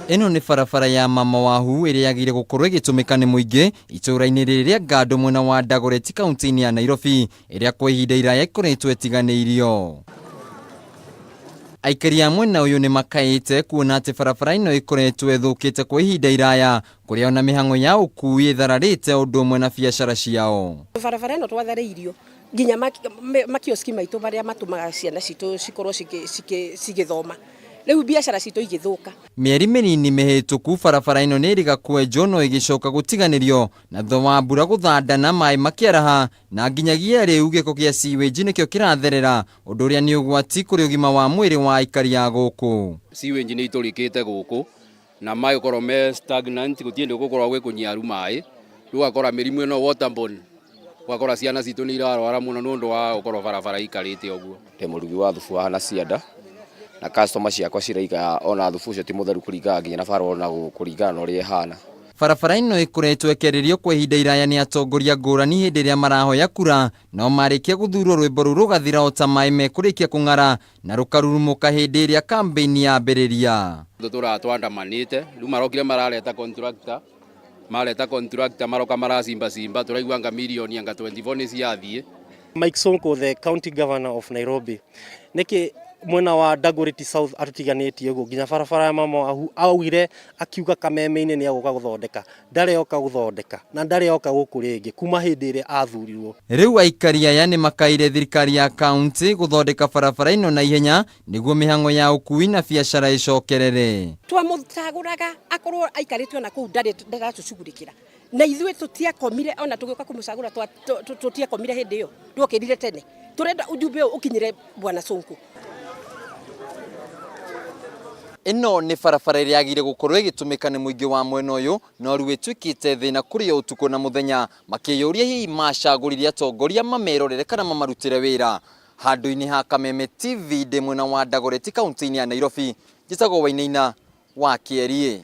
Eno ni barabara ya Mama Wahu ĩrĩa yagĩrĩire gũkorwo ĩgĩtũmĩka nĩ mũingĩ itũũra-inĩ rĩrĩa Ngando mwena wa Dagoretti kaunti-inĩ ya Nairobi ĩrĩa kwa ihinda iraya ĩkoretwo ĩtiganĩirio. Aikari a mwena ũyũ nĩ makaĩte kuona atĩ barabara ĩno ĩkoretwo ĩthũkĩte kwa ihinda iraya kũrĩa ona mĩhang'o ya ũkui ĩthararĩte ũndũ ũmwe na biacara ciao. Barabara ĩno twatharĩirio nginya makioski maitũ barĩa matũmaga ciana citũ cikorwo cigĩthoma. Rĩu biacara citũ igĩthũka. Mĩeri mĩnini mĩhĩtũku barabara ĩno nĩ ĩrĩga kwenjwo no ĩgĩcoka gũtiganĩrio na thutha wa mbura gũthandana maĩ makĩaraha na nginyagia rĩu gĩko gĩa sewage nĩkĩo kĩratherera ũndũ ũrĩa nĩ ũgwati kũrĩ ũgima wa mwĩrĩ wa aikari a gũkũ. Sewage nĩ itũrĩkĩte gũkũ na maĩ gũkorwo me stagnant gũtiende gũkorwo gwĩkũnyiaru maĩ rũgakora mĩrimũ ĩno waterborne gwakora ciana citũ nĩ irarwara mũno nĩ ũndũ wa gũkorwo barabara ikarĩte ũguo. Ndĩ mũrugi wa thubu wa na cianda na customer ciakwa ciraiga ona thubu ũcio ti mũtheru kũringana nginya na bara ona kũringana na ũrĩa ihana. Barabara ĩno ĩkoretwo ĩkĩarĩrio kwa ihinda iraya nĩ atongoria ngũrani hĩndĩ ĩrĩa marahoya kura no marĩkia gũthurwo rwĩmbo rũu rũgathira o ta maĩ mekũrĩkia kũng'ara na rũkarurumũka hĩndĩ ĩrĩa kambĩini yambĩrĩria. Tũratwandamanĩte rĩu marokire marareta contractor maroka maracimba tũraigua anga mirioni anga 24 nĩ ciathiĩ. Mike Sonko, the county governor of Nairobi, nĩkĩ mwena wa Dagoretti South atutiganĩtie ũguo nginya barabara ya Mama Wahu augire akiuga kameme-inĩ nĩ agũka gũthondeka ndarĩ oka gũthondeka na ndarĩ oka gũkũ rĩngĩ kuma hĩndĩ ĩrĩa athurirwo. Rĩu aikari aya nĩ makaire thirikari ya kaunti gũthondeka barabara ĩno na ihenya nĩguo mĩhang'o ya ũkui na biacara ĩcokerere. Twamũtagũraga akorwo aikarĩte ona kũu ndatũcugurĩkĩra na ithuĩ tũtiakomire ona tũgĩũka kũmũcagũra tũtiakomire hĩndĩ ĩyo twokĩrire tene tũrenda ujumbe ũkinyire bwana Sonko. Ĩno nĩ barabara ĩrĩa yagĩrĩire gũkorwo ĩgĩtũmĩka nĩ mũingĩ wa mwena ũyũ no rĩu ĩtuĩkĩte thĩna kũrĩ ũtukũ na mũthenya makĩyũria hihi macagũrire atongoria mamerorere kana mamarutĩre wĩra. Handũ-inĩ ha Kameme TV ndĩ mwena wa Dagoretti kaunti-inĩ ya Nairobi njĩtagwo Wainaina wa Kĩerie.